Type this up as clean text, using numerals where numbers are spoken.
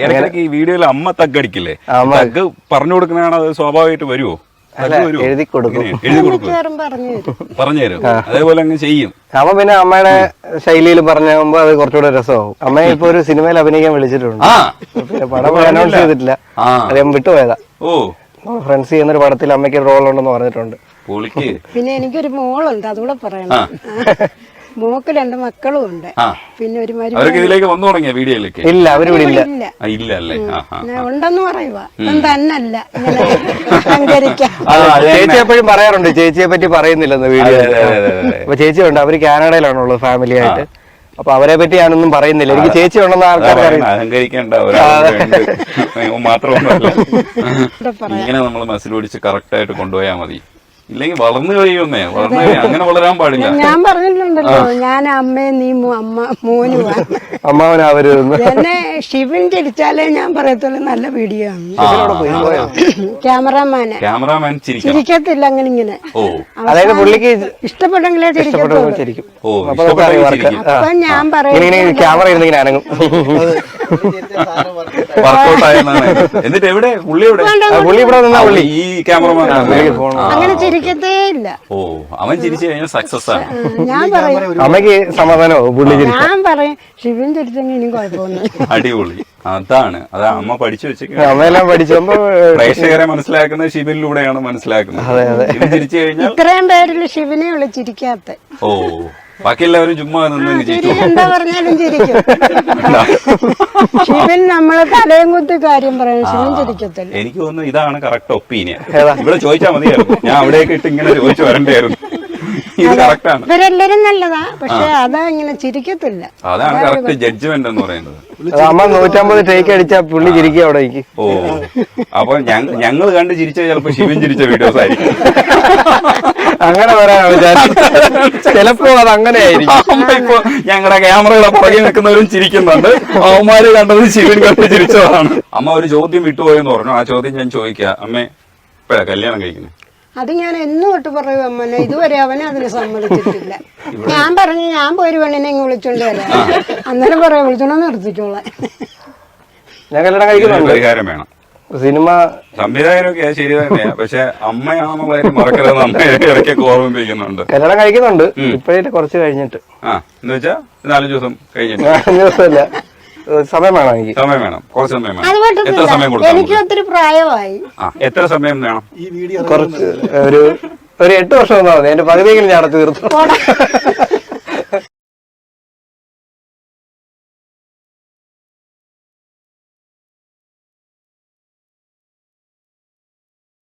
ഇടയ്ക്കിടയ്ക്ക് ഈ വീഡിയോയിൽ അമ്മ തగ్గടിക്കില്ലേ, തഗ് പറഞ്ഞു കൊടുക്കുന്നതാണ്, അത് സ്വാഭാവികമായിട്ട് വരുമോ? എഴുതി കൊടുക്കും, പറഞ്ഞു തരും, അതേപോലെ അങ്ങ് ചെയ്യും. അമ്മ പിന്നെ അമ്മയുടെ ശൈലിയിൽ പറഞ്ഞാകുമ്പോ അത് കുറച്ചുകൂടെ രസമാവും. അമ്മയെ ഇപ്പൊ ഒരു സിനിമയിൽ അഭിനയിക്കാൻ വിളിച്ചിട്ടുണ്ട്. പടം അനൗൺസ് ചെയ്തിട്ടില്ല, അദ്ദേഹം വിട്ടുപോയതാ. ഓ, ഫ്രണ്ട്സ് ചെയ്യുന്നൊരു പടത്തിൽ അമ്മയ്ക്ക് റോൾ ഉണ്ടെന്ന് പറഞ്ഞിട്ടുണ്ട്. പിന്നെ എനിക്കൊരു മോളുണ്ട്, അതുകൂടെ പറയണം. മോക്ക് 2 മക്കളും ഉണ്ട്. പിന്നെ ഒരു ഇതിലേക്ക് വന്നു തുടങ്ങിയ വീഡിയോയിലേക്ക് ഇല്ല, അവരിവിടെ ഇല്ല. ഇല്ല അല്ലേ? ഉണ്ടെന്ന് പറയുക തന്നല്ല ചേച്ചി എപ്പോഴും പറയാറുണ്ട്, ചേച്ചിയെ പറ്റി പറയുന്നില്ലെന്ന് വീഡിയോ. അപ്പൊ ചേച്ചി ഉണ്ട്, അവര് കാനഡയിലാണുള്ളത് ഫാമിലി ആയിട്ട്. അപ്പൊ അവരെ പറ്റി ഞാനൊന്നും പറയുന്നില്ല. എനിക്ക് ചേച്ചി ഉണ്ടെന്ന് ആൾക്കാർ അഹങ്കരിക്കേണ്ട മാത്രമൊന്നുമല്ല. ഇങ്ങനെ നമ്മൾ മസിൽ പിടിച്ച് കറക്റ്റ് ആയിട്ട് കൊണ്ടുപോയാൽ മതി. ഇല്ലെങ്കിൽ വളർന്നു കഴിയുന്നേ, അങ്ങനെ വളരാൻ പാടില്ല. ഞാൻ പറഞ്ഞിട്ടുണ്ടല്ലോ, ഞാൻ അമ്മയെ നീ മോനുമാണ്, അമ്മാവനാവരുതെന്ന്. എന്നെ ശിവൻ ചിരിച്ചാലേ ഞാൻ പറയത്തുള്ളൂ നല്ല വീഡിയോ ആണ്. ക്യാമറാമാൻ ചിരിക്കത്തില്ല അങ്ങനെ ഇങ്ങനെ. അതായത് പുള്ളിക്ക് ഇഷ്ടപ്പെട്ടെങ്കിലേ ചിരിക്കത്തുള്ളൂ. അപ്പൊ ഞാൻ പറയും ക്യാമറ ഇരുന്നെങ്കിൽ അനങ്ങും. എന്നിട്ട് എവിടെ പുള്ളി ഇവിടെ നിന്നാ പുള്ളി ഈ ക്യാമറമാൻ അങ്ങനെ ചിരിക്കത്തേ ഇല്ല. ഓ, അവൻ ചിരിച്ചു കഴിഞ്ഞാൽ സക്സസ് ആണ്. ഞാൻ പറയും അമ്മയ്ക്ക് സമാധാനമോ പുള്ളി. ഞാൻ പറയും ശിവൻ ചിരിച്ചെങ്കിൽ ഇനിയും കുഴപ്പമൊന്നും. അടിപൊളി. അതാണ് അമ്മ പഠിച്ചു വെച്ചേക്കുന്നത്. അമ്മയെല്ലാം പഠിച്ചപ്പോ പ്രേക്ഷകരെ മനസ്സിലാക്കുന്നത് ശിവനിലൂടെയാണ് മനസ്സിലാക്കുന്നത്. ചിരിച്ചു കഴിഞ്ഞാൽ ഇത്രയും പേരില് ശിവനെ വിളിച്ചിരിക്കാത്ത. ഓ, ബാക്കി എല്ലാവരും ചുമ്മാ നിന്ന് എന്താ പറഞ്ഞാലും ചിരിക്കും. ശിവൻ നമ്മളെ തലയും കുത്തി കാര്യം പറയാൻ ശിവൻ ചിരിക്കത്തില്ല. എനിക്ക് തോന്നുന്നു ഇതാണ് കറക്റ്റ് ഒപ്പീനിയൻ. ഇവിടെ ചോദിച്ചാൽ മതിയായിരുന്നു, ഞാൻ അവിടേക്ക് ഇട്ട് ഇങ്ങനെ ചോദിച്ചു വരണ്ടായിരുന്നു. ഇത് കറക്റ്റാണ്. ഇവരെല്ലാരും നല്ലതാ, പക്ഷെ അതാ ഇങ്ങനെ ചിരിക്കത്തില്ല. അതാണ് കറക്റ്റ് ജഡ്ജ്മെന്റ് എന്ന് പറയുന്നത്. അമ്മ 150 ടേക്ക് അടിച്ചാ പുള്ളി ചിരിക്കുക അവിടെ. ഓ, അപ്പൊ ഞങ്ങൾ കണ്ട് ചിരിച്ച ചിലപ്പോ ശിവൻ ചിരിച്ച വീഡിയോസ് ആയിരിക്കും. അങ്ങനെ പറയാനാണ് ചിലപ്പോ അത് അങ്ങനെ ആയിരിക്കും. ഇപ്പൊ ഞങ്ങളുടെ ക്യാമറയുടെ പുറകെ നിൽക്കുന്നവരും ചിരിക്കുന്നുണ്ട്, അവന്മാര് കണ്ടത് ശിവൻ കണ്ട് ചിരിച്ചതാണ്. അമ്മ ഒരു ചോദ്യം വിട്ടുപോയെന്ന് പറഞ്ഞു, ആ ചോദ്യം ഞാൻ ചോദിക്കാം. അമ്മേ, ഇപ്പഴാ കല്യാണം കഴിക്കുന്നത്? അത് ഞാൻ എന്നും തൊട്ട് പറയും അമ്മനെ, ഇതുവരെ അവനെ അതിന് സമ്മതിച്ചിട്ടില്ല. ഞാൻ പറഞ്ഞു ഞാൻ പോയി ഒരു പെണ്ണിനെ ഇങ്ങ് വിളിച്ചോണ്ട് വരാം. അന്നേരം പറയാം വിളിച്ചോണ്ട് നിർത്തിക്കോളാം. ഞാൻ കല്യാണം കഴിക്കുന്നുണ്ട്. പരിഹാരം വേണം. സിനിമ സംവിധായകനൊക്കെ ശരി തന്നെയാ, പക്ഷെ അമ്മയാണെന്നുള്ള കാര്യം മറക്കരുതെന്ന് അമ്മ ഇടയ്ക്കൊക്കെ ഓർമ്മിപ്പിക്കുന്നുണ്ട്. കല്യാണം കഴിക്കുന്നുണ്ട്, ഇപ്പോഴേ കുറച്ച് കഴിഞ്ഞിട്ട്. എന്ന് വെച്ചാ 4 ദിവസം കഴിഞ്ഞിട്ട്? 4 ദിവസമല്ല, സമയം വേണം. എനിക്ക് സമയം വേണം, കുറച്ച് സമയം വേണം. എത്ര സമയം കൊടുക്കാം? എനിക്ക് ഒത്തിരി പ്രായമായി. എത്ര സമയം വേണം? കുറച്ച് ഒരു 8 വർഷം വന്നാൽ മതി. എന്റെ പകുതിയെങ്കിലും ഞാൻ തീർത്തു.